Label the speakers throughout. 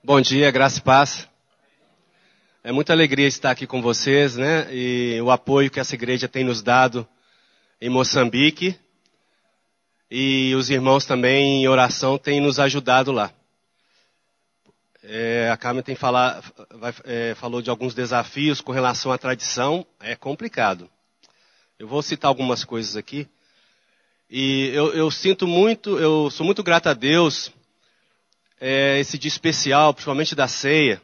Speaker 1: Bom dia, graça e paz. É muita alegria estar aqui com vocês, né? E o apoio que essa igreja tem nos dado em Moçambique. E os irmãos também em oração têm nos ajudado lá. A Carmen falou de alguns desafios com relação à tradição. É complicado. Eu vou citar algumas coisas aqui. E eu sou muito grato a Deus, esse dia especial, principalmente da ceia,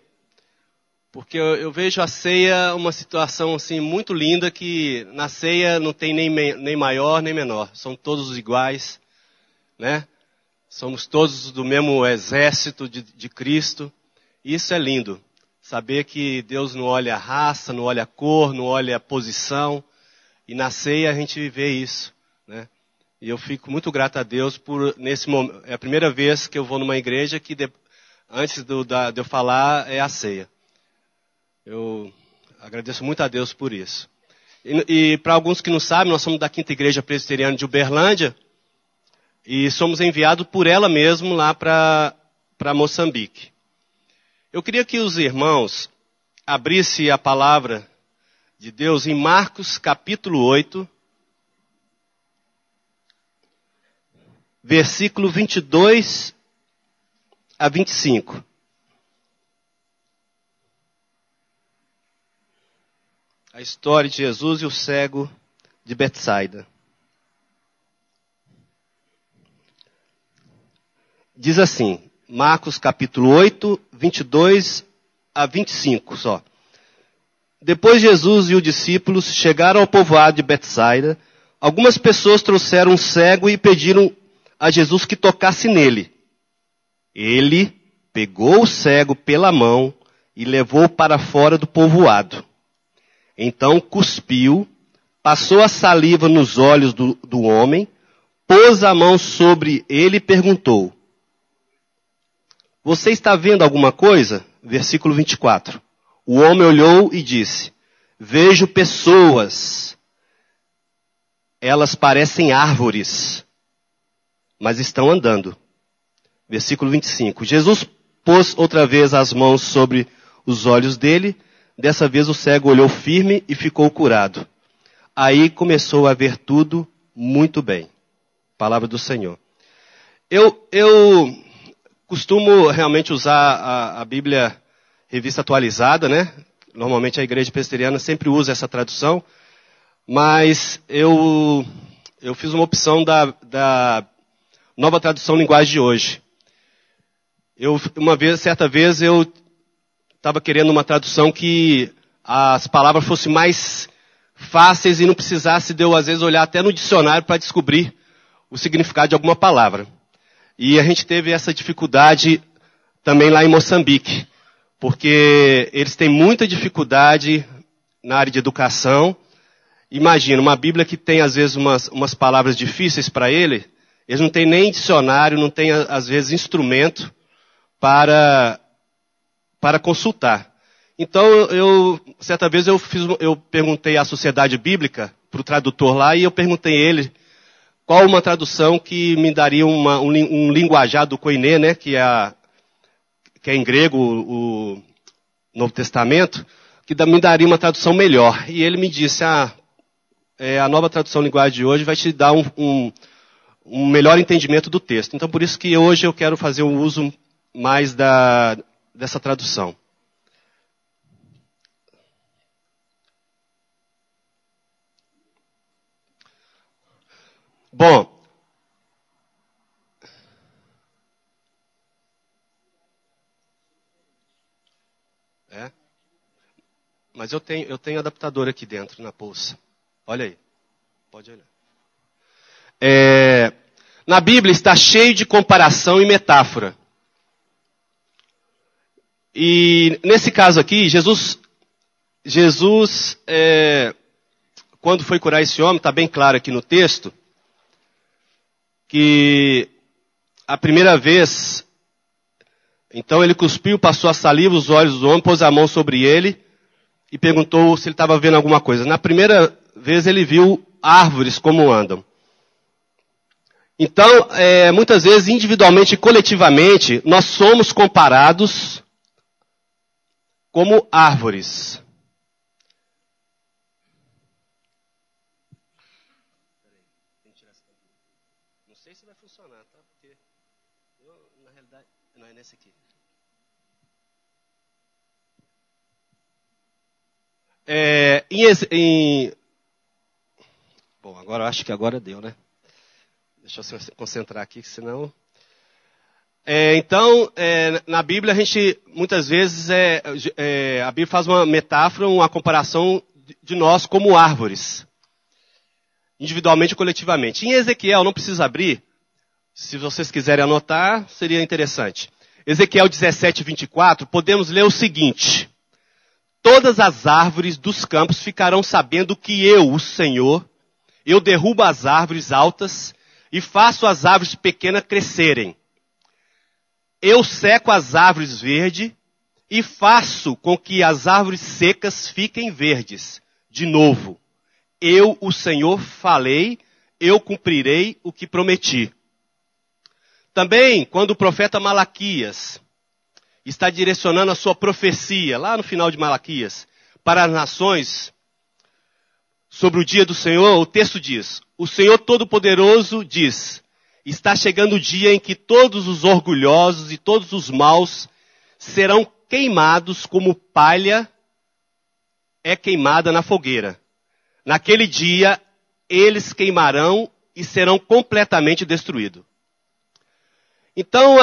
Speaker 1: porque eu vejo a ceia uma situação assim muito linda, que na ceia não tem nem maior nem menor, são todos iguais, né? Somos todos do mesmo exército de Cristo. Isso é lindo, saber que Deus não olha a raça, não olha a cor, não olha a posição, e na ceia a gente vê isso, né? E eu fico muito grato a Deus por, nesse momento, é a primeira vez que eu vou numa igreja que, antes de eu falar, é a ceia. Eu agradeço muito a Deus por isso. E para alguns que não sabem, nós somos da Quinta Igreja Presbiteriana de Uberlândia, e somos enviados por ela mesmo lá para Moçambique. Eu queria que os irmãos abrissem a palavra de Deus em Marcos capítulo 8, versículo 22 a 25. A história de Jesus e o cego de Betsaida. Diz assim, Marcos capítulo 8, 22 a 25 só. Depois Jesus e os discípulos chegaram ao povoado de Betsaida. Algumas pessoas trouxeram um cego e pediram a Jesus que tocasse nele. Ele pegou o cego pela mão e levou para fora do povoado. Então cuspiu, passou a saliva nos olhos do homem, pôs a mão sobre ele e perguntou: "Você está vendo alguma coisa?" Versículo 24. O homem olhou e disse: "Vejo pessoas. Elas parecem árvores, mas estão andando." Versículo 25. Jesus pôs outra vez as mãos sobre os olhos dele. Dessa vez o cego olhou firme e ficou curado. Aí começou a ver tudo muito bem. Palavra do Senhor. Eu costumo realmente usar a Bíblia Revista Atualizada, né? Normalmente a Igreja Presbiteriana sempre usa essa tradução. Mas eu fiz uma opção da Nova Tradução Linguagem de Hoje. Certa vez eu estava querendo uma tradução que as palavras fossem mais fáceis e não precisasse de eu, às vezes, olhar até no dicionário para descobrir o significado de alguma palavra. E a gente teve essa dificuldade também lá em Moçambique, porque eles têm muita dificuldade na área de educação. Imagina, uma Bíblia que tem, às vezes, umas palavras difíceis para eles não têm nem dicionário, não tem, às vezes, instrumento para consultar. Então, certa vez eu perguntei à Sociedade Bíblica, para o tradutor lá, e eu perguntei a ele qual uma tradução que me daria um linguajar do koiné, né, que é em grego o Novo Testamento, que me daria uma tradução melhor. E ele me disse, a Nova Tradução Linguagem de Hoje vai te dar um melhor entendimento do texto. Então, por isso que hoje eu quero fazer um uso mais dessa tradução. Bom, mas eu tenho adaptador aqui dentro na bolsa. Olha aí, pode olhar. Na Bíblia está cheio de comparação e metáfora. E nesse caso aqui, Jesus quando foi curar esse homem, está bem claro aqui no texto, que a primeira vez, então ele cuspiu, passou a saliva os olhos do homem, pôs a mão sobre ele e perguntou se ele estava vendo alguma coisa. Na primeira vez ele viu árvores como andam. Então, muitas vezes, individualmente e coletivamente, nós somos comparados como árvores. Não sei se vai funcionar, tá? Porque na realidade, não é nesse aqui. Bom, agora eu acho que agora deu, né? Deixa eu se concentrar aqui, senão... Então, na Bíblia, a gente, muitas vezes, a Bíblia faz uma metáfora, uma comparação de nós como árvores. Individualmente e coletivamente. Em Ezequiel, não precisa abrir. Se vocês quiserem anotar, seria interessante. Ezequiel 17, 24, podemos ler o seguinte. Todas as árvores dos campos ficarão sabendo que eu, o Senhor, eu derrubo as árvores altas e faço as árvores pequenas crescerem. Eu seco as árvores verdes e faço com que as árvores secas fiquem verdes. De novo, eu, o Senhor, falei, eu cumprirei o que prometi. Também, quando o profeta Malaquias está direcionando a sua profecia, lá no final de Malaquias, para as nações, sobre o dia do Senhor, o texto diz, o Senhor Todo-Poderoso diz, está chegando o dia em que todos os orgulhosos e todos os maus serão queimados como palha é queimada na fogueira. Naquele dia, eles queimarão e serão completamente destruídos. Então,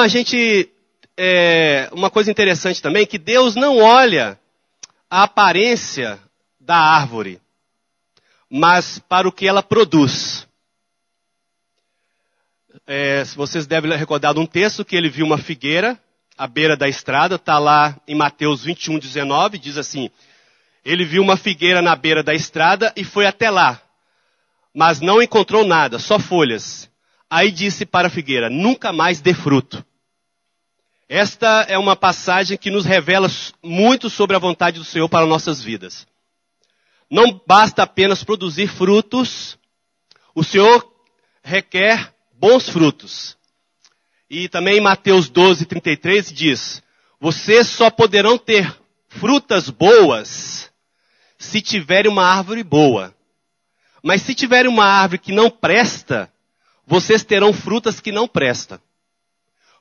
Speaker 1: uma coisa interessante também, que Deus não olha a aparência da árvore, mas para o que ela produz. Se vocês devem recordar de um texto que ele viu uma figueira à beira da estrada, está lá em Mateus 21, 19, diz assim, ele viu uma figueira na beira da estrada e foi até lá, mas não encontrou nada, só folhas. Aí disse para a figueira, nunca mais dê fruto. Esta é uma passagem que nos revela muito sobre a vontade do Senhor para nossas vidas. Não basta apenas produzir frutos, o Senhor requer bons frutos. E também em Mateus 12, 33 diz, vocês só poderão ter frutas boas se tiverem uma árvore boa. Mas se tiverem uma árvore que não presta, vocês terão frutas que não prestam.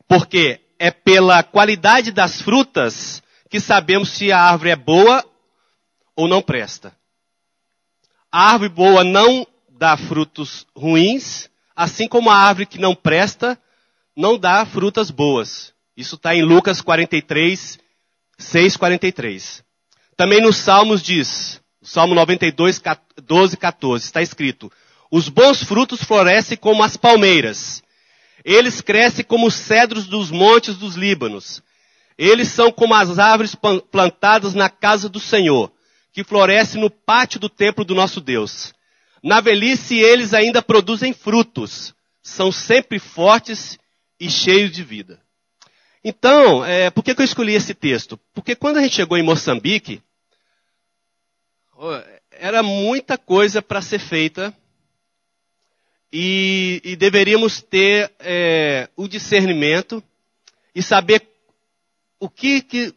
Speaker 1: Porque é pela qualidade das frutas que sabemos se a árvore é boa ou não presta. A árvore boa não dá frutos ruins, assim como a árvore que não presta não dá frutas boas. Isso está em Lucas 43, 6, 43. Também nos Salmos diz, Salmo 92, 12, 14, está escrito, os bons frutos florescem como as palmeiras. Eles crescem como os cedros dos montes dos Líbanos. Eles são como as árvores plantadas na casa do Senhor, que florescem no pátio do templo do nosso Deus. Na velhice eles ainda produzem frutos. São sempre fortes e cheios de vida. Então, por que eu escolhi esse texto? Porque quando a gente chegou em Moçambique, era muita coisa para ser feita e deveríamos ter o discernimento e saber o que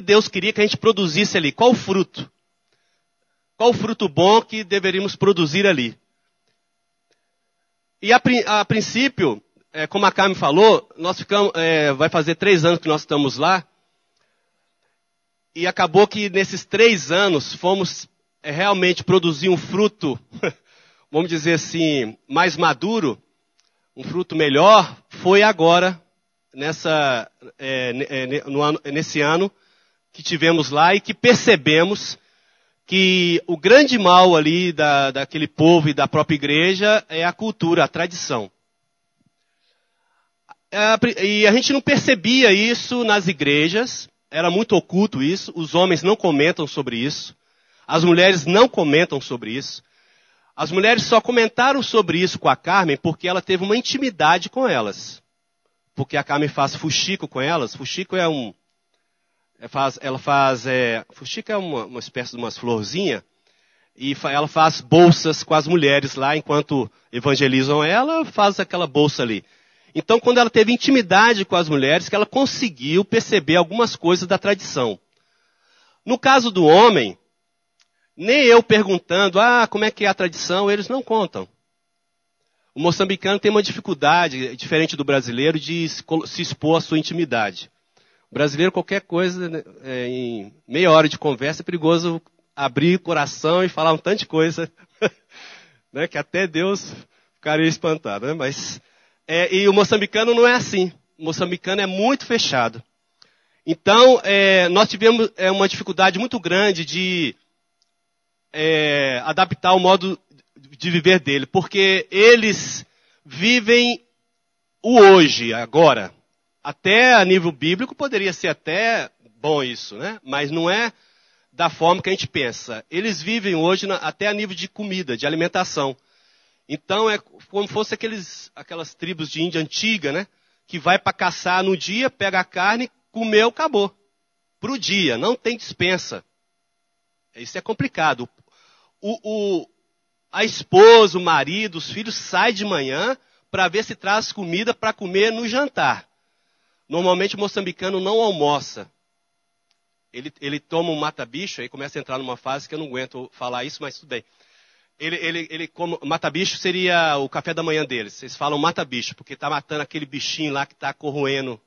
Speaker 1: Deus queria que a gente produzisse ali, qual o fruto. Qual o fruto bom que deveríamos produzir ali. E a princípio, como a Carmen falou, nós ficamos, vai fazer 3 anos que nós estamos lá, e acabou que nesses 3 anos fomos realmente produzir um fruto, vamos dizer assim, mais maduro, um fruto melhor, foi agora, nesse ano que tivemos lá e que percebemos que o grande mal ali daquele povo e da própria igreja é a cultura, a tradição. E a gente não percebia isso nas igrejas, era muito oculto isso, os homens não comentam sobre isso, as mulheres não comentam sobre isso. As mulheres só comentaram sobre isso com a Carmen porque ela teve uma intimidade com elas. Porque a Carmen faz fuxico com elas, fuxico é fuxico é uma espécie de umas florzinhas, e ela faz bolsas com as mulheres lá, enquanto evangelizam ela, faz aquela bolsa ali. Então, quando ela teve intimidade com as mulheres, que ela conseguiu perceber algumas coisas da tradição. No caso do homem, nem eu perguntando, como é que é a tradição, eles não contam. O moçambicano tem uma dificuldade, diferente do brasileiro, de se expor à sua intimidade. O brasileiro, qualquer coisa, né, em meia hora de conversa, é perigoso abrir o coração e falar um tanto de coisa, né, que até Deus ficaria espantado. Né? E o moçambicano não é assim. O moçambicano é muito fechado. Então, nós tivemos uma dificuldade muito grande de adaptar o modo de viver dele, porque eles vivem o hoje, agora. Até a nível bíblico poderia ser até bom isso, né? Mas não é da forma que a gente pensa. Eles vivem hoje até a nível de comida, de alimentação. Então é como se fosse aquelas tribos de Índia antiga, né? Que vai para caçar no dia, pega a carne, comeu, acabou. Pro dia, não tem dispensa. Isso é complicado. A esposa, o marido, os filhos saem de manhã para ver se traz comida para comer no jantar. Normalmente o moçambicano não almoça. Ele toma um mata-bicho, aí começa a entrar numa fase que eu não aguento falar isso, mas tudo bem. Mata-bicho seria o café da manhã deles. Vocês falam mata-bicho, porque está matando aquele bichinho lá que está corroendo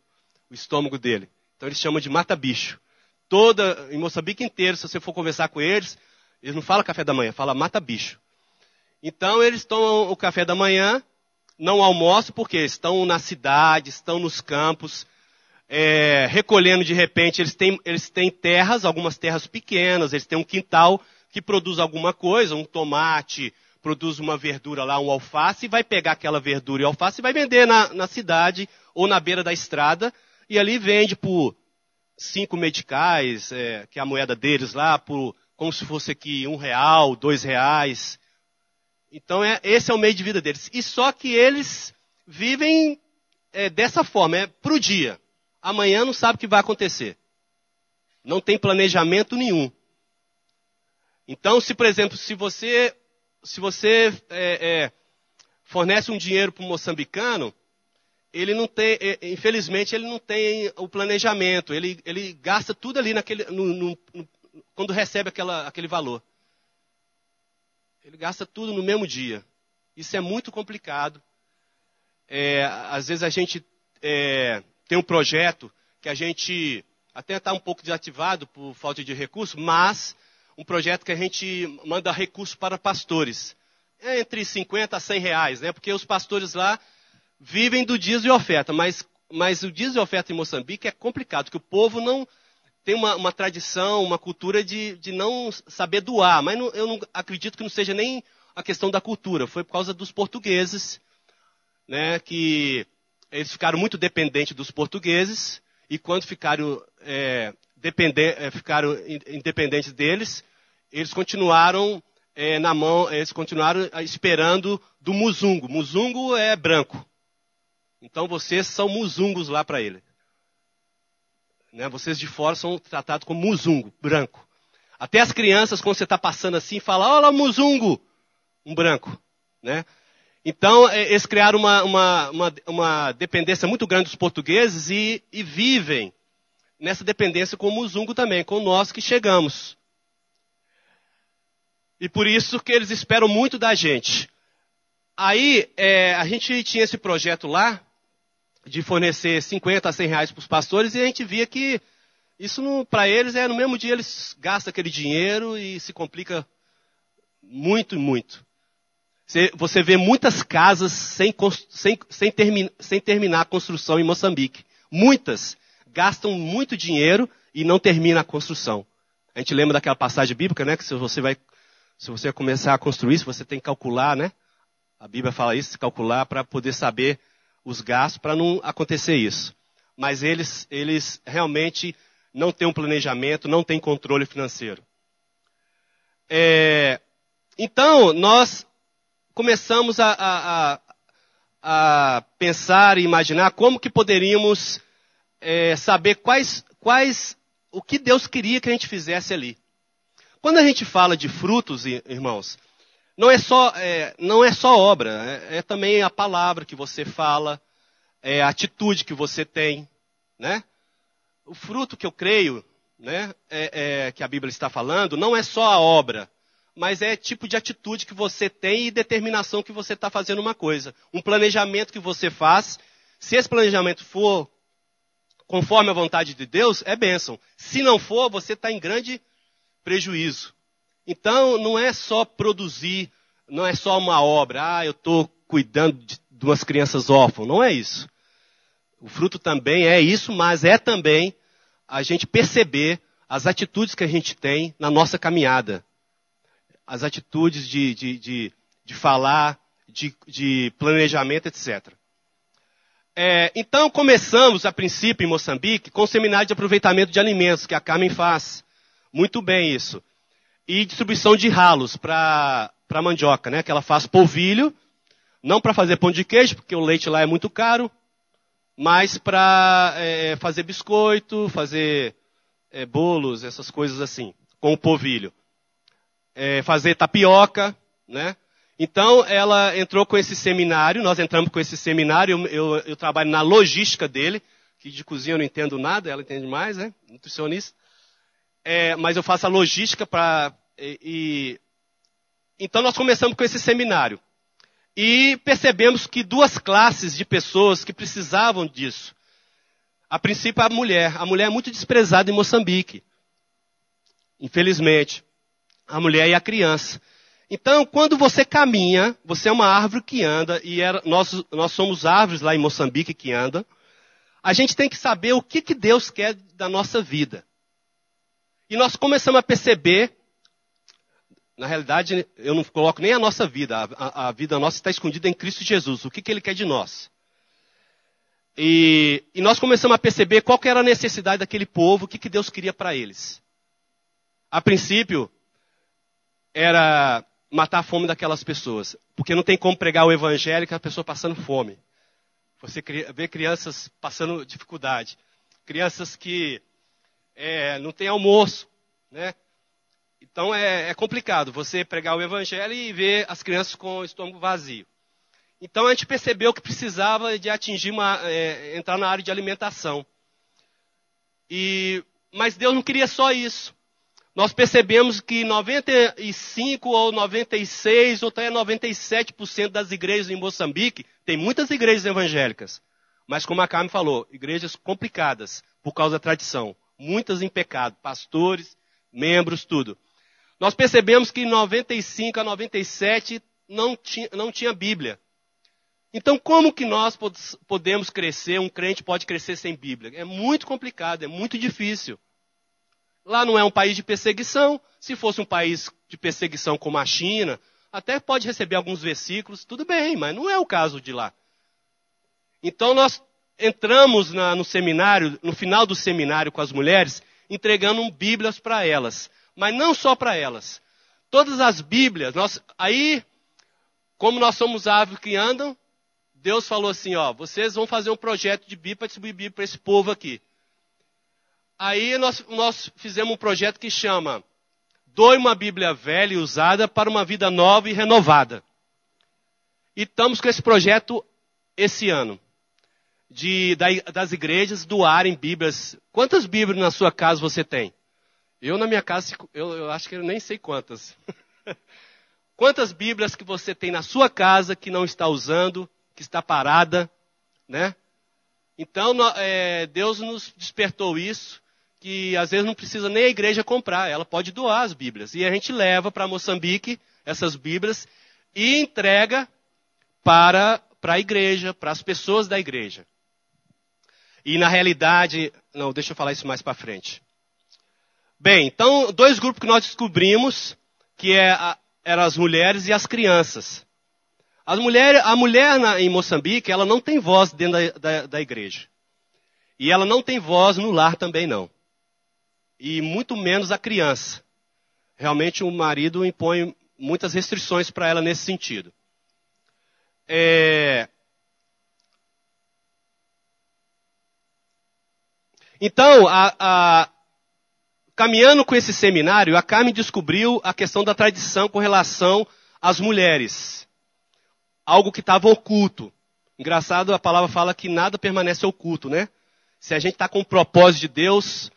Speaker 1: o estômago dele. Então eles chamam de mata-bicho. Em Moçambique inteiro, se você for conversar com eles não falam café da manhã, falam mata-bicho. Então eles tomam o café da manhã, não almoçam, porque estão na cidade, estão nos campos, recolhendo de repente, eles têm terras, algumas terras pequenas, eles têm um quintal que produz alguma coisa, um tomate, produz uma verdura lá, um alface, e vai pegar aquela verdura e alface e vai vender na cidade ou na beira da estrada, e ali vende por 5 meticais, que é a moeda deles lá, como se fosse aqui R$1, R$2. Então esse é o meio de vida deles. E só que eles vivem dessa forma, pro dia. Amanhã não sabe o que vai acontecer. Não tem planejamento nenhum. Então, por exemplo, se você fornece um dinheiro para um moçambicano, ele não tem, infelizmente, ele não tem o planejamento. Ele gasta tudo ali quando recebe aquele valor. Ele gasta tudo no mesmo dia. Isso é muito complicado. Às vezes a gente tem um projeto que a gente até está um pouco desativado por falta de recurso, mas um projeto que a gente manda recurso para pastores. Entre 50 a 100 reais, né? Porque os pastores lá vivem do dízimo e oferta, mas o dízimo e oferta em Moçambique é complicado, porque o povo não tem uma tradição, uma cultura de não saber doar, mas eu não acredito que não seja nem a questão da cultura, foi por causa dos portugueses, né, que eles ficaram muito dependentes dos portugueses, e quando ficaram independentes deles, eles continuaram eles continuaram esperando do muzungo. Muzungo é branco. Então vocês são muzungos lá para ele. Né? Vocês de fora são tratados como muzungo, branco. Até as crianças, quando você está passando assim, falam, olha muzungo, um branco. Né? Então, eles criaram uma dependência muito grande dos portugueses e vivem nessa dependência com o muzungo também, com nós que chegamos. E por isso que eles esperam muito da gente. Aí, a gente tinha esse projeto lá, de fornecer 50 a 100 reais para os pastores, e a gente via que isso para eles no mesmo dia eles gastam aquele dinheiro e se complica muito, muito. Você vê muitas casas sem terminar a construção em Moçambique. Muitas gastam muito dinheiro e não termina a construção. A gente lembra daquela passagem bíblica, né? Que se você começar a construir, você tem que calcular, né? A Bíblia fala isso, calcular para poder saber os gastos, para não acontecer isso. Mas eles realmente não têm um planejamento, não têm controle financeiro. Então, nós começamos a pensar e imaginar como que poderíamos saber o que Deus queria que a gente fizesse ali. Quando a gente fala de frutos, irmãos, não é só obra, é também a palavra que você fala, é a atitude que você tem, né? O fruto que eu creio né, que a Bíblia está falando, não é só a obra, mas é tipo de atitude que você tem e determinação que você está fazendo uma coisa. Um planejamento que você faz, se esse planejamento for conforme a vontade de Deus, é bênção. Se não for, você está em grande prejuízo. Então, não é só produzir, não é só uma obra. Eu estou cuidando de umas crianças órfãs. Não é isso. O fruto também é isso, mas é também a gente perceber as atitudes que a gente tem na nossa caminhada. As atitudes de falar, de planejamento, etc. Então, começamos, a princípio, em Moçambique, com o seminário de aproveitamento de alimentos, que a Carmen faz. Muito bem isso. E distribuição de ralos para mandioca, né? Que ela faz polvilho, não para fazer pão de queijo, porque o leite lá é muito caro, mas para fazer biscoito, fazer bolos, essas coisas assim, com o polvilho. Fazer tapioca, né? Então, ela entrou com esse seminário, nós entramos com esse seminário, eu trabalho na logística dele, que de cozinha eu não entendo nada, ela entende mais, né? Nutricionista. Mas eu faço a logística Então, nós começamos com esse seminário. E percebemos que duas classes de pessoas que precisavam disso. A princípio, a mulher. A mulher é muito desprezada em Moçambique. Infelizmente. A mulher e a criança. Então, quando você caminha, você é uma árvore que anda, e nós somos árvores lá em Moçambique que andam, a gente tem que saber o que Deus quer da nossa vida. E nós começamos a perceber, na realidade, eu não coloco nem a nossa vida, a vida nossa está escondida em Cristo Jesus, o que Ele quer de nós. E nós começamos a perceber qual que era a necessidade daquele povo, o que Deus queria para eles. A princípio, era matar a fome daquelas pessoas. Porque não tem como pregar o evangelho com a pessoa passando fome. Você vê crianças passando dificuldade. Crianças que não têm almoço. Né? Então é complicado você pregar o evangelho e ver as crianças com o estômago vazio. Então a gente percebeu que precisava de atingir entrar na área de alimentação. Mas Deus não queria só isso. Nós percebemos que 95 ou 96 ou até 97% das igrejas em Moçambique, tem muitas igrejas evangélicas, mas como a Carmen falou, igrejas complicadas por causa da tradição, muitas em pecado, pastores, membros, tudo. Nós percebemos que 95 a 97 não tinha Bíblia. Então como que nós podemos crescer, um crente pode crescer sem Bíblia? É muito complicado, é muito difícil. Lá não é um país de perseguição. Se fosse um país de perseguição como a China, até pode receber alguns versículos, tudo bem, mas não é o caso de lá. Então nós entramos no seminário, no final do seminário com as mulheres, entregando Bíblias para elas. Mas não só para elas. Todas as Bíblias, como nós somos árvores que andam, Deus falou assim, vocês vão fazer um projeto de Bíblia para distribuir Bíblia para esse povo aqui. Aí nós fizemos um projeto que chama Doe uma Bíblia velha e usada para uma vida nova e renovada. E estamos com esse projeto esse ano. Das igrejas doarem Bíblias. Quantas Bíblias na sua casa você tem? Eu na minha casa, eu acho que eu nem sei quantas. Quantas Bíblias que você tem na sua casa que não está usando, que está parada, né? Então Deus nos despertou isso. Que às vezes não precisa nem a igreja comprar, ela pode doar as Bíblias. E a gente leva para Moçambique essas Bíblias e entrega para a igreja, para as pessoas da igreja. E na realidade, deixa eu falar isso mais para frente. Bem, então, dois grupos que nós descobrimos, que eram as mulheres e as crianças. A mulher em Moçambique, ela não tem voz dentro da igreja. E ela não tem voz no lar também não. E muito menos a criança. Realmente o marido impõe muitas restrições para ela nesse sentido. Então, caminhando com esse seminário, a Carmen descobriu a questão da tradição com relação às mulheres. Algo que estava oculto. Engraçado, a palavra fala que nada permanece oculto, né? Se a gente está com o propósito de Deus,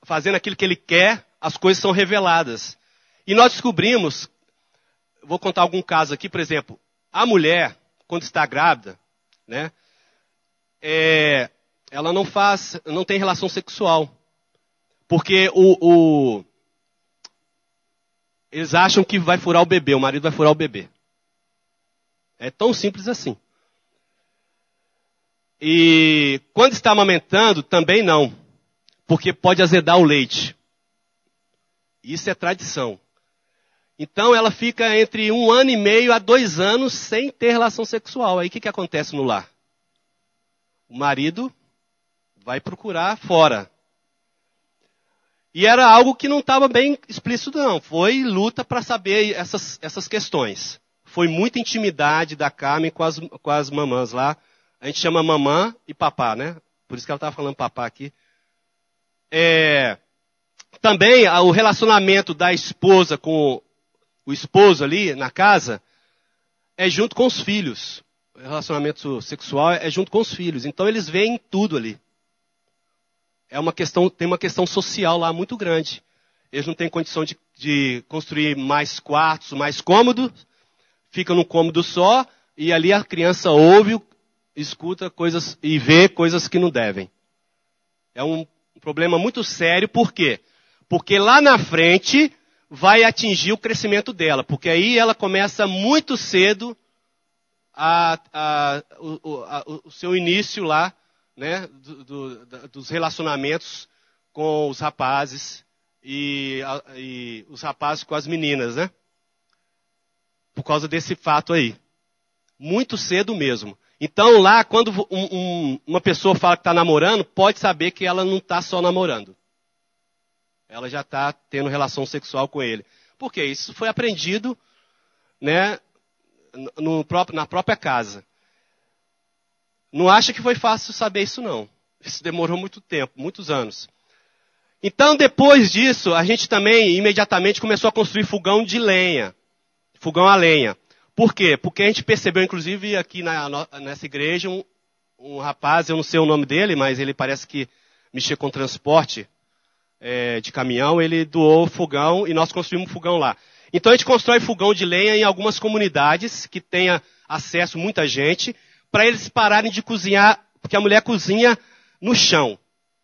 Speaker 1: fazendo aquilo que ele quer, as coisas são reveladas. E nós descobrimos, vou contar algum caso aqui, por exemplo, a mulher, quando está grávida, né, ela não tem relação sexual. Porque eles acham que vai furar o bebê, o marido vai furar o bebê. É tão simples assim. E quando está amamentando, também não. Porque pode azedar o leite. Isso é tradição. Então ela fica entre 1 ano e meio a 2 anos sem ter relação sexual. Aí o que acontece no lar? O marido vai procurar fora. E era algo que não estava bem explícito, não. Foi luta para saber essas questões. Foi muita intimidade da Carmen com as mamãs lá. A gente chama mamã e papá, né? Por isso que ela estava falando papá aqui. Também o relacionamento da esposa com o esposo ali na casa é junto com os filhos. O relacionamento sexual é junto com os filhos. Então eles veem tudo ali. Tem uma questão social lá muito grande. Eles não têm condição de construir mais quartos, mais cômodos. Ficam num cômodo só e ali a criança ouve, escuta coisas e vê coisas que não devem. É um problema muito sério. Por quê? Porque lá na frente vai atingir o crescimento dela. Porque aí ela começa muito cedo o seu início lá, né, dos relacionamentos com os rapazes e os rapazes com as meninas, né? Por causa desse fato aí. Muito cedo mesmo. Então lá, quando uma pessoa fala que está namorando, pode saber que ela não está só namorando. Ela já está tendo relação sexual com ele. Por quê? Isso foi aprendido, né, na própria casa. Não acha que foi fácil saber isso, não. Isso demorou muito tempo, muitos anos. Então, depois disso, a gente também, imediatamente, começou a construir fogão de lenha. Fogão a lenha. Por quê? Porque a gente percebeu, inclusive, aqui nessa igreja, um rapaz, eu não sei o nome dele, mas ele parece que mexia com transporte de caminhão, ele doou fogão e nós construímos um fogão lá. Então, a gente constrói fogão de lenha em algumas comunidades que tenha acesso muita gente, para eles pararem de cozinhar, porque a mulher cozinha no chão.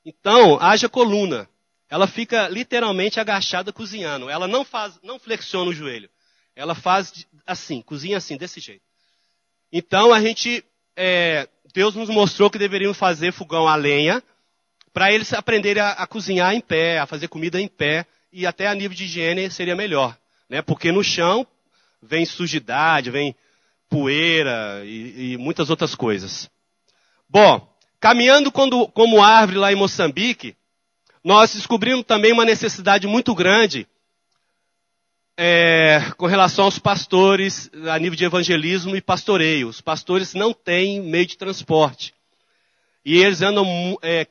Speaker 1: Então, haja coluna. Ela fica literalmente agachada cozinhando. Ela não flexiona o joelho. Ela faz assim, cozinha assim, desse jeito. Então, Deus nos mostrou que deveríamos fazer fogão a lenha, para eles aprenderem a cozinhar em pé, a fazer comida em pé, e até a nível de higiene seria melhor. Né? Porque no chão vem sujidade, vem poeira e muitas outras coisas. Bom, caminhando como árvore lá em Moçambique, nós descobrimos também uma necessidade muito grande com relação aos pastores a nível de evangelismo e pastoreio. Os pastores não têm meio de transporte. E eles andam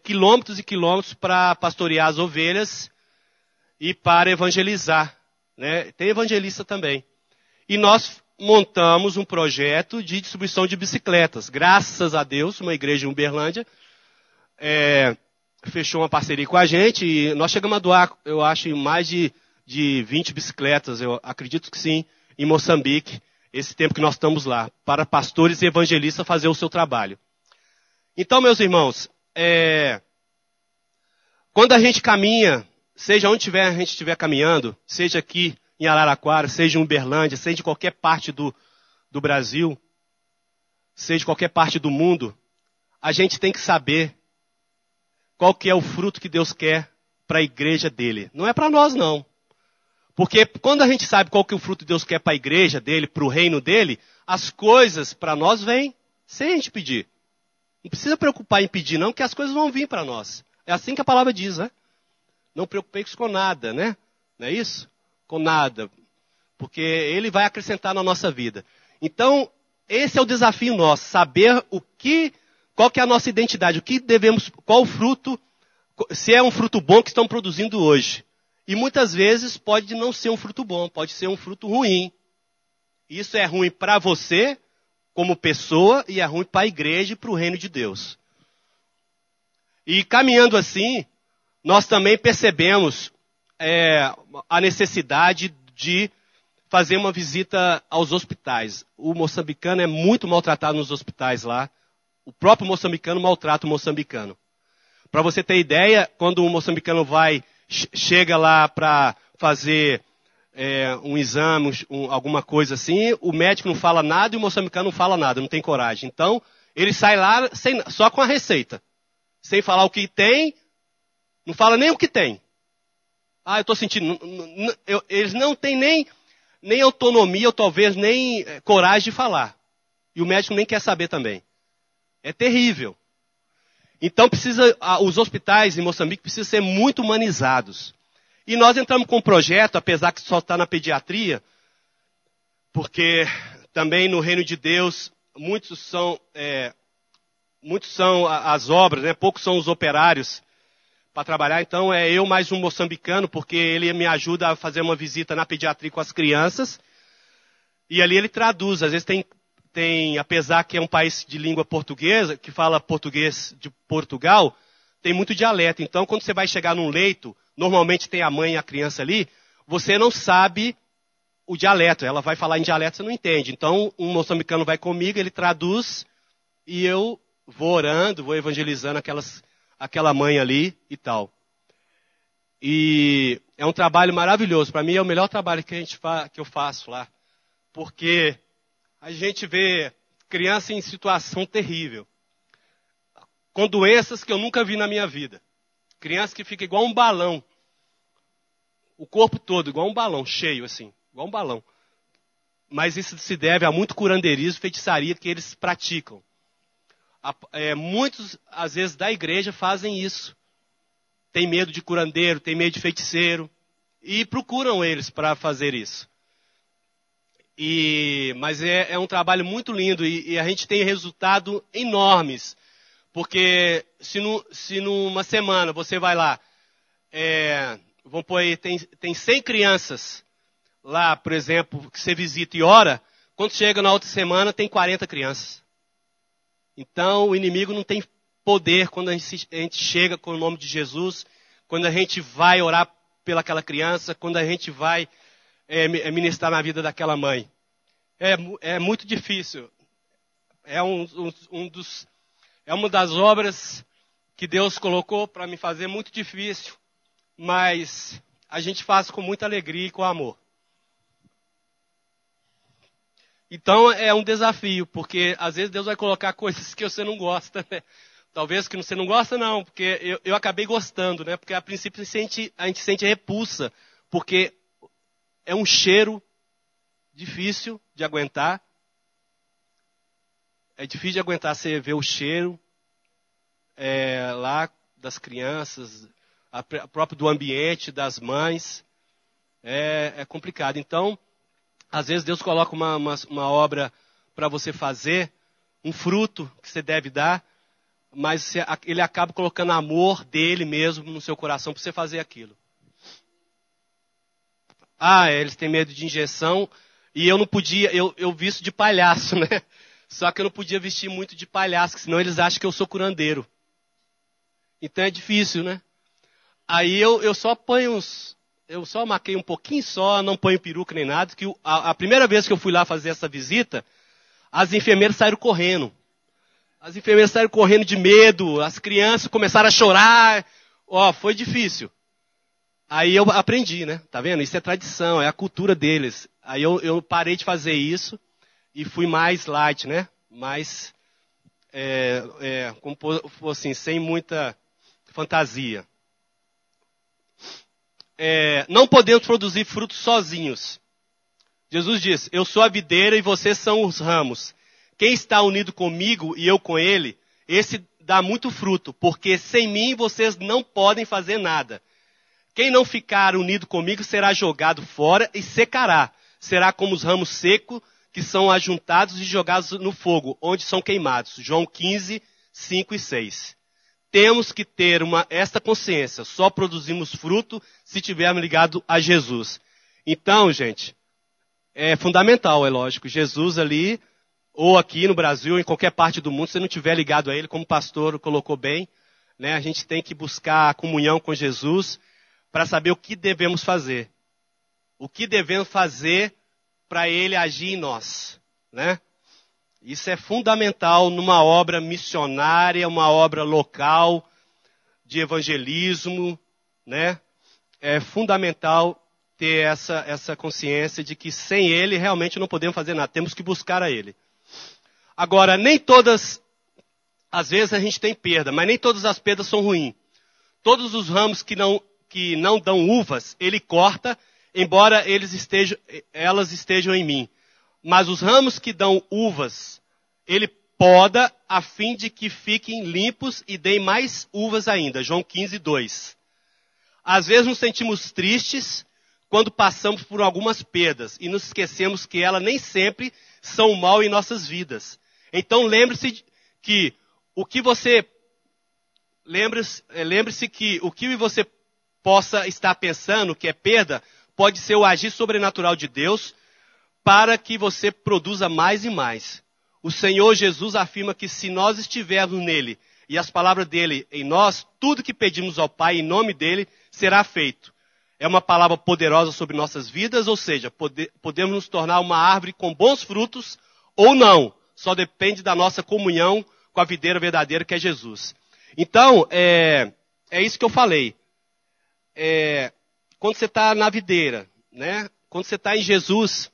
Speaker 1: quilômetros e quilômetros para pastorear as ovelhas e para evangelizar. Né? Tem evangelista também. E nós montamos um projeto de distribuição de bicicletas. Graças a Deus, uma igreja em Uberlândia fechou uma parceria com a gente e nós chegamos a doar, eu acho, mais de 20 bicicletas, eu acredito que sim, em Moçambique, esse tempo que nós estamos lá, para pastores e evangelistas fazer o seu trabalho. Então, meus irmãos, quando a gente caminha, seja onde a gente estiver caminhando, seja aqui em Araraquara, seja em Uberlândia, seja de qualquer parte do Brasil, seja de qualquer parte do mundo, a gente tem que saber qual que é o fruto que Deus quer para a igreja dele. Não é para nós, não. Porque quando a gente sabe qual que é o fruto que Deus quer para a igreja dele, para o reino dele, as coisas para nós vêm sem a gente pedir. Não precisa preocupar em pedir, não, que as coisas vão vir para nós. É assim que a palavra diz, né? Não preocupeis com nada, né? Não é isso? Com nada. Porque ele vai acrescentar na nossa vida. Então, esse é o desafio nosso, saber qual que é a nossa identidade, qual o fruto, se é um fruto bom que estão produzindo hoje. E muitas vezes pode não ser um fruto bom, pode ser um fruto ruim. Isso é ruim para você, como pessoa, e é ruim para a igreja e para o reino de Deus. E caminhando assim, nós também percebemos a necessidade de fazer uma visita aos hospitais. O moçambicano é muito maltratado nos hospitais lá. O próprio moçambicano maltrata o moçambicano. Para você ter ideia, quando o moçambicano chega lá para fazer um exame, alguma coisa assim, o médico não fala nada e o moçambicano não fala nada, não tem coragem. Então, ele sai lá só com a receita. Sem falar o que tem, não fala nem o que tem. Ah, eu estou sentindo. Eles não têm nem autonomia, ou talvez nem coragem de falar. E o médico nem quer saber também. É terrível. Então, os hospitais em Moçambique precisam ser muito humanizados. E nós entramos com um projeto, apesar que só está na pediatria, porque também no reino de Deus, muitos são as obras, né? Poucos são os operários para trabalhar. Então, é eu mais um moçambicano, porque ele me ajuda a fazer uma visita na pediatria com as crianças. E ali ele traduz. Às vezes apesar que é um país de língua portuguesa, que fala português de Portugal, tem muito dialeto. Então, quando você vai chegar num leito, normalmente tem a mãe e a criança ali, você não sabe o dialeto. Ela vai falar em dialeto, você não entende. Então, um moçambicano vai comigo, ele traduz, e eu vou orando, vou evangelizando aquela mãe ali e tal. E é um trabalho maravilhoso. Para mim é o melhor trabalho que eu faço lá. Porque a gente vê criança em situação terrível. Com doenças que eu nunca vi na minha vida. Criança que fica igual um balão. O corpo todo, igual um balão, cheio assim. Igual um balão. Mas isso se deve a muito curandeirismo e feitiçaria que eles praticam. Muitos, às vezes, da igreja fazem isso. Tem medo de curandeiro, tem medo de feiticeiro. E procuram eles para fazer isso. Mas é um trabalho muito lindo e a gente tem resultados enormes. Porque se numa semana você vai lá, vamos pôr aí, tem 100 crianças lá, por exemplo, que você visita e ora, quando chega na outra semana tem 40 crianças. Então o inimigo não tem poder quando a gente chega com o nome de Jesus, quando a gente vai orar pelaquela criança, quando a gente vai ministrar na vida daquela mãe. É muito difícil. É uma das obras que Deus colocou para me fazer muito difícil, mas a gente faz com muita alegria e com amor. Então é um desafio, porque às vezes Deus vai colocar coisas que você não gosta, né? Talvez que você não gosta não, porque eu acabei gostando, né? Porque a princípio a gente sente repulsa, porque é um cheiro difícil de aguentar. É difícil de aguentar você ver o cheiro lá das crianças, próprio do ambiente, das mães. É complicado. Então, às vezes Deus coloca uma obra para você fazer, um fruto que você deve dar, mas Ele acaba colocando amor dele mesmo no seu coração para você fazer aquilo. Eles têm medo de injeção e eu não podia, eu visto de palhaço, né? Só que eu não podia vestir muito de palhaço, senão eles acham que eu sou curandeiro. Então é difícil, né? Aí eu só eu só maquei um pouquinho só, não ponho peruca nem nada, que a primeira vez que eu fui lá fazer essa visita, as enfermeiras saíram correndo. As enfermeiras saíram correndo de medo, as crianças começaram a chorar. Foi difícil. Aí eu aprendi, né? Tá vendo? Isso é tradição, é a cultura deles. Aí eu parei de fazer isso e fui mais light, né? Mais, como assim, sem muita fantasia. Não podemos produzir frutos sozinhos. Jesus disse, eu sou a videira e vocês são os ramos. Quem está unido comigo e eu com ele, esse dá muito fruto, porque sem mim vocês não podem fazer nada. Quem não ficar unido comigo será jogado fora e secará. Será como os ramos secos que são ajuntados e jogados no fogo, onde são queimados. João 15, 5 e 6. Temos que ter esta consciência. Só produzimos fruto se estivermos ligados a Jesus. Então, gente, é fundamental, é lógico. Jesus ali, ou aqui no Brasil, ou em qualquer parte do mundo, se você não estiver ligado a ele, como o pastor colocou bem, né? A gente tem que buscar a comunhão com Jesus para saber o que devemos fazer. O que devemos fazer para Ele agir em nós, né? Isso é fundamental numa obra missionária, uma obra local de evangelismo, né? É fundamental ter essa consciência de que sem Ele realmente não podemos fazer nada. Temos que buscar a Ele. Agora, nem todas, às vezes a gente tem perda, mas nem todas as perdas são ruins. Todos os ramos que não dão uvas, Ele corta, embora elas estejam em mim. Mas os ramos que dão uvas, Ele poda a fim de que fiquem limpos e deem mais uvas ainda. João 15, 2. Às vezes nos sentimos tristes quando passamos por algumas perdas e nos esquecemos que elas nem sempre são mal em nossas vidas. Então lembre-se que o que você possa estar pensando que é perda pode ser o agir sobrenatural de Deus para que você produza mais e mais. O Senhor Jesus afirma que se nós estivermos nele e as palavras dele em nós, tudo que pedimos ao Pai em nome dele será feito. É uma palavra poderosa sobre nossas vidas, ou seja, podemos nos tornar uma árvore com bons frutos ou não. Só depende da nossa comunhão com a videira verdadeira que é Jesus. Então, é isso que eu falei. Quando você está na videira, né? Quando você está em Jesus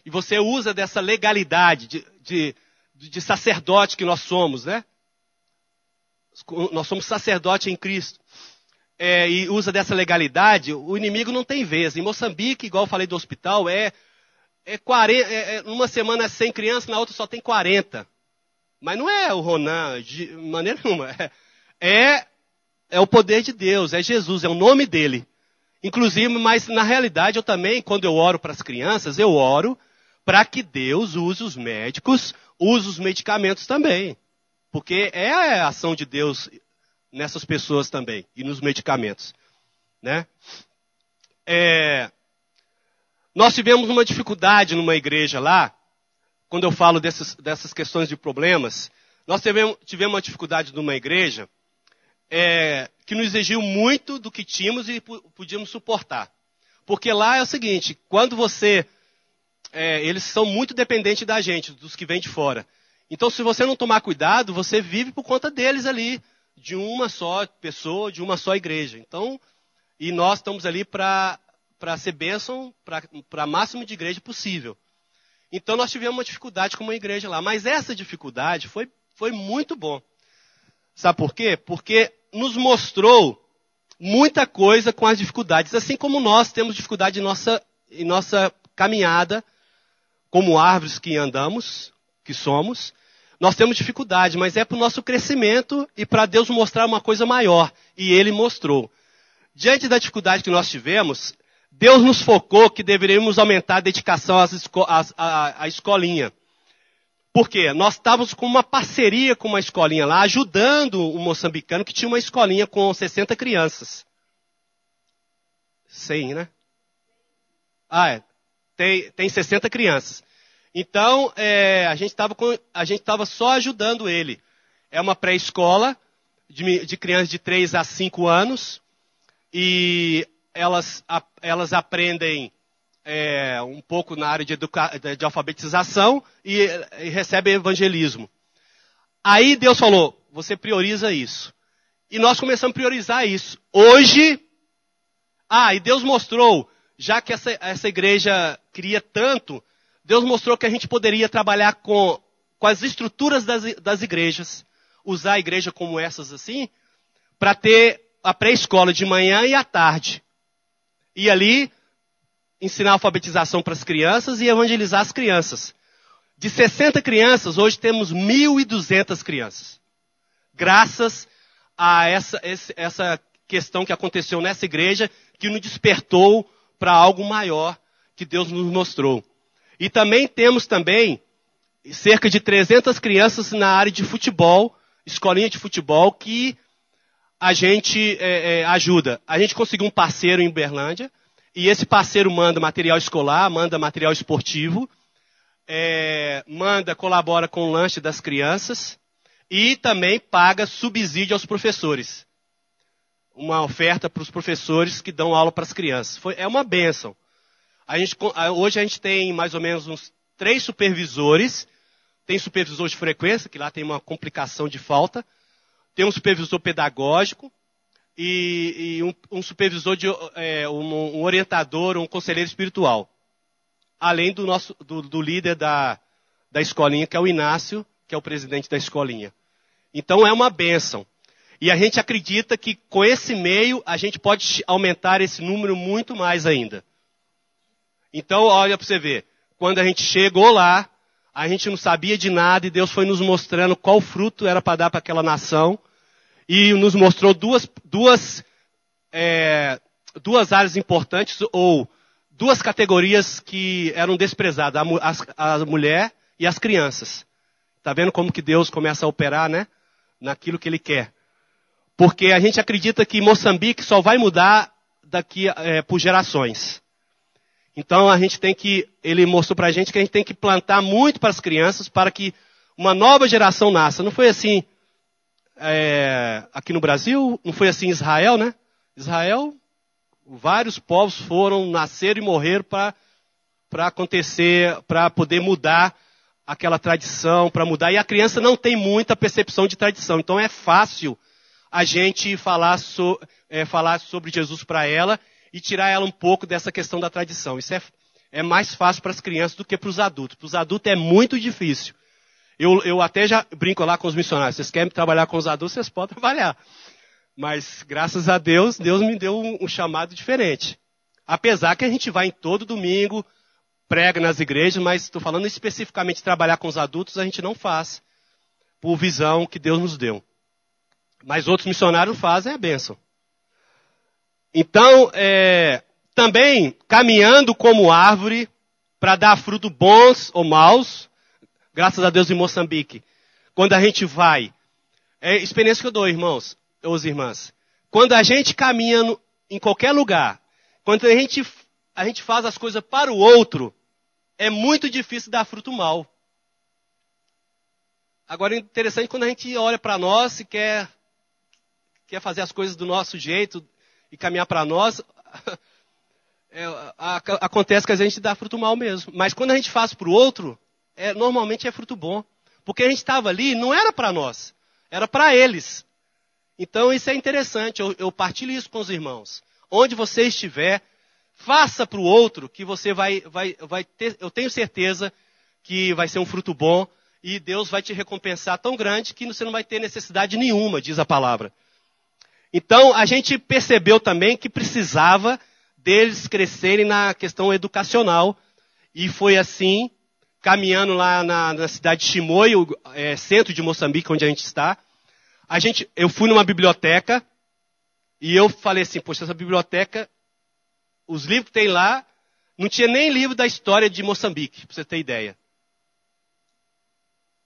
Speaker 1: e você usa dessa legalidade de sacerdote que nós somos, né? Nós somos sacerdote em Cristo. E usa dessa legalidade, o inimigo não tem vez. Em Moçambique, igual eu falei do hospital, numa semana é 100 crianças, na outra só tem 40. Mas não é o Ronan, de maneira nenhuma. É o poder de Deus, é Jesus, é o nome dele. Inclusive, mas na realidade eu também, quando eu oro para as crianças, eu oro para que Deus use os médicos, use os medicamentos também. Porque é a ação de Deus nessas pessoas também, e nos medicamentos, né? Nós tivemos uma dificuldade numa igreja lá, quando eu falo dessas questões de problemas, nós tivemos uma dificuldade numa igreja que nos exigiu muito do que tínhamos e podíamos suportar. Porque lá é o seguinte, quando eles são muito dependentes da gente, dos que vêm de fora. Então, se você não tomar cuidado, você vive por conta deles ali, de uma só pessoa, de uma só igreja. Então, e nós estamos ali para ser bênção para o máximo de igreja possível. Então, nós tivemos uma dificuldade com uma igreja lá. Mas essa dificuldade foi muito bom. Sabe por quê? Porque nos mostrou muita coisa com as dificuldades. Assim como nós temos dificuldade em nossa caminhada, como árvores que andamos, que somos, nós temos dificuldade, mas é para o nosso crescimento e para Deus mostrar uma coisa maior. E Ele mostrou. Diante da dificuldade que nós tivemos, Deus nos focou que deveríamos aumentar a dedicação à escolinha. Por quê? Nós estávamos com uma parceria com uma escolinha lá, ajudando um moçambicano que tinha uma escolinha com 60 crianças. 100, né? Tem 60 crianças. Então, a gente estava só ajudando ele. É uma pré-escola de crianças de 3 a 5 anos. E elas aprendem um pouco na área de alfabetização e recebem evangelismo. Aí Deus falou, você prioriza isso. E nós começamos a priorizar isso. Hoje, e Deus mostrou, já que essa igreja queria tanto, Deus mostrou que a gente poderia trabalhar com as estruturas das igrejas, usar a igreja como essas assim, para ter a pré-escola de manhã e à tarde. E ali, ensinar alfabetização para as crianças e evangelizar as crianças. De 60 crianças, hoje temos 1.200 crianças. Graças a essa questão que aconteceu nessa igreja, que nos despertou para algo maior que Deus nos mostrou. E também temos cerca de 300 crianças na área de futebol, escolinha de futebol, que a gente ajuda. A gente conseguiu um parceiro em Uberlândia, e esse parceiro manda material escolar, manda material esportivo, colabora com o lanche das crianças, e também paga subsídio aos professores. uma oferta para os professores que dão aula para as crianças. É uma bênção. Hoje a gente tem mais ou menos uns 3 supervisores. Tem supervisor de frequência, que lá tem uma complicação de falta. Tem um supervisor pedagógico e um supervisor, um orientador, um conselheiro espiritual. Além do líder da escolinha, que é o Inácio, que é o presidente da escolinha. Então é uma bênção. E a gente acredita que com esse meio a gente pode aumentar esse número muito mais ainda. Então olha para você ver, quando a gente chegou lá, a gente não sabia de nada e Deus foi nos mostrando qual fruto era para dar para aquela nação. E nos mostrou duas áreas importantes, ou 2 categorias que eram desprezadas, a mulher e as crianças. Está vendo como que Deus começa a operar, né? Naquilo que Ele quer. Porque a gente acredita que Moçambique só vai mudar daqui por gerações. Então Ele mostrou para a gente que a gente tem que plantar muito para as crianças para que uma nova geração nasça. Não foi assim aqui no Brasil, não foi assim em Israel, né? Israel, vários povos foram nascer e morrer para acontecer, para poder mudar aquela tradição, para mudar. E a criança não tem muita percepção de tradição. Então é fácil a gente falar sobre Jesus para ela e tirar ela um pouco dessa questão da tradição. Isso é mais fácil para as crianças do que para os adultos. Para os adultos é muito difícil. Eu até já brinco lá com os missionários. Vocês querem trabalhar com os adultos, vocês podem trabalhar. Mas, graças a Deus, Deus me deu um chamado diferente. Apesar que a gente vai em todo domingo, prega nas igrejas, mas estou falando especificamente de trabalhar com os adultos, a gente não faz. Por visão que Deus nos deu. Mas outros missionários fazem a bênção. Então, também caminhando como árvore para dar fruto bons ou maus, graças a Deus em Moçambique. Quando a gente vai, é a experiência que eu dou, irmãos ou irmãs. Quando a gente caminha em qualquer lugar, quando a gente faz as coisas para o outro, é muito difícil dar fruto mau. Agora é interessante quando a gente olha para nós e quer fazer as coisas do nosso jeito e caminhar para nós, acontece que a gente dá fruto mal mesmo. Mas quando a gente faz para o outro, normalmente é fruto bom. Porque a gente estava ali, não era para nós, era para eles. Então isso é interessante, eu partilho isso com os irmãos. Onde você estiver, faça para o outro, que você vai ter, eu tenho certeza que vai ser um fruto bom, e Deus vai te recompensar tão grande que você não vai ter necessidade nenhuma, diz a palavra. Então, a gente percebeu também que precisava deles crescerem na questão educacional. E foi assim, caminhando lá na cidade de Chimoio, centro de Moçambique, onde a gente está. Eu fui numa biblioteca e eu falei assim, poxa, essa biblioteca, os livros que tem lá, não tinha nem livro da história de Moçambique, para você ter ideia.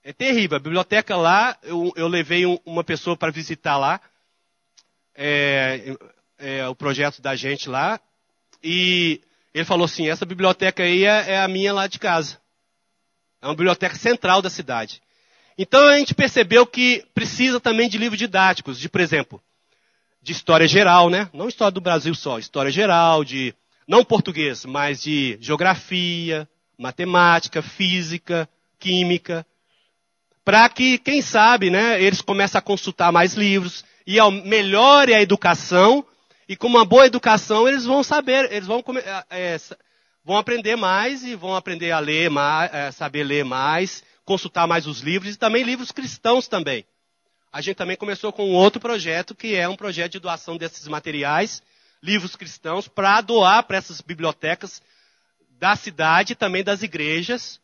Speaker 1: É terrível. A biblioteca lá, eu levei uma pessoa para visitar lá, o projeto da gente lá, e ele falou assim, essa biblioteca aí é a minha lá de casa. É uma biblioteca central da cidade. Então a gente percebeu que precisa também de livros didáticos, por exemplo, de história geral, né? Não história do Brasil só, história geral, não português, mas de geografia, matemática, física, química, para que, quem sabe, né, eles comecem a consultar mais livros, e melhore a educação, e com uma boa educação eles vão saber, eles vão aprender mais e vão aprender a ler mais, saber ler mais, consultar mais os livros, e também livros cristãos também. A gente também começou com um outro projeto, que é um projeto de doação desses materiais, livros cristãos, para doar para essas bibliotecas da cidade e também das igrejas,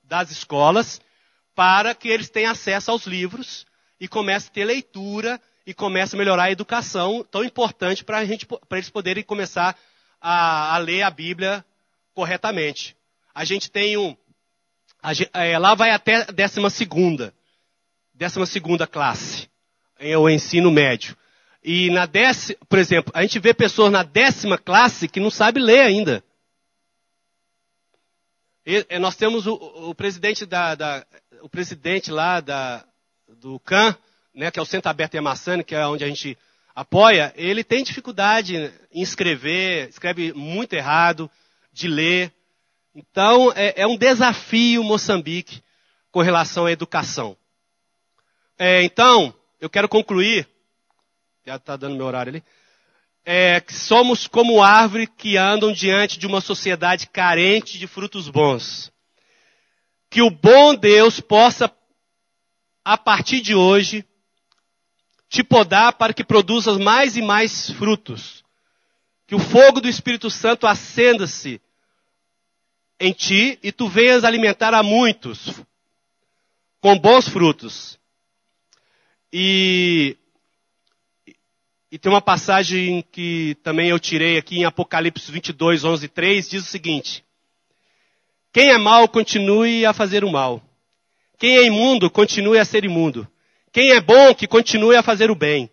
Speaker 1: das escolas, para que eles tenham acesso aos livros, e comece a ter leitura e comece a melhorar a educação, tão importante para eles poderem começar a ler a Bíblia corretamente. A gente tem lá vai até 12ª classe, o ensino médio. E por exemplo, a gente vê pessoas na 10ª classe que não sabem ler ainda. Nós temos o presidente o presidente lá do CAN, né, que é o Centro Aberto Yamassani, que é onde apoia, ele tem dificuldade em escrever, escreve muito errado, de ler. Então, é um desafio Moçambique com relação à educação. Então, eu quero concluir, já está dando meu horário ali, que somos como árvore que andam diante de uma sociedade carente de frutos bons. Que o bom Deus possa, a partir de hoje, te podar para que produzas mais e mais frutos. Que o fogo do Espírito Santo acenda-se em ti e tu venhas alimentar a muitos com bons frutos. E tem uma passagem que também eu tirei aqui em Apocalipse 22, 11, 3, diz o seguinte: quem é mau, continue a fazer o mal. Quem é imundo, continue a ser imundo. Quem é bom, que continue a fazer o bem.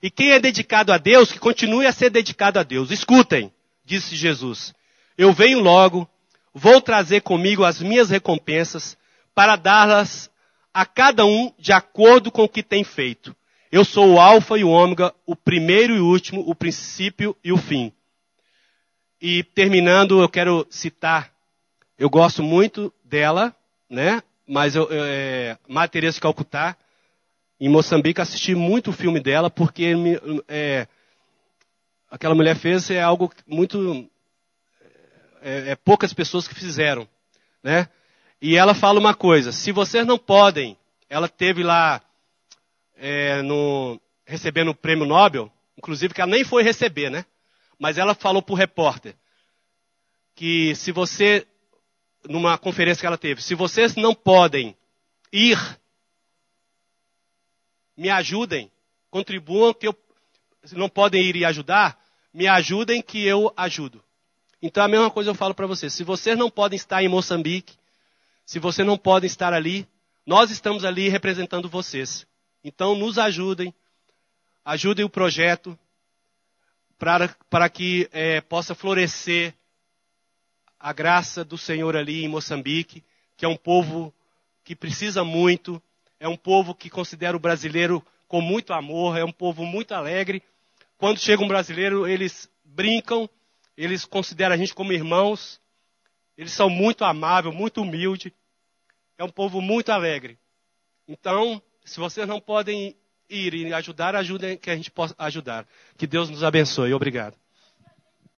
Speaker 1: E quem é dedicado a Deus, que continue a ser dedicado a Deus. Escutem, disse Jesus, eu venho logo, vou trazer comigo as minhas recompensas para dar-las a cada um de acordo com o que tem feito. Eu sou o Alfa e o Ômega, o primeiro e o último, o princípio e o fim. E terminando, eu quero citar, eu gosto muito dela, né? Mas Madre Teresa de Calcutá, em Moçambique, assisti muito o filme dela, porque aquela mulher fez algo muito... poucas pessoas que fizeram, né? E ela fala uma coisa, se vocês não podem, ela teve lá recebendo o prêmio Nobel, inclusive que ela nem foi receber, né? Mas ela falou para o repórter que se você, numa conferência que ela teve, se vocês não podem ir, me ajudem, contribuam, se não podem ir e ajudar, me ajudem que eu ajudo. Então a mesma coisa eu falo para vocês, se vocês não podem estar em Moçambique, se vocês não podem estar ali, nós estamos ali representando vocês. Então nos ajudem, ajudem o projeto para que possa florescer a graça do Senhor ali em Moçambique, que é um povo que precisa muito, é um povo que considera o brasileiro com muito amor, é um povo muito alegre. Quando chega um brasileiro, eles brincam, eles consideram a gente como irmãos, eles são muito amáveis, muito humildes, é um povo muito alegre. Então, se vocês não podem ir e ajudar, ajudem que a gente possa ajudar. Que Deus nos abençoe. Obrigado.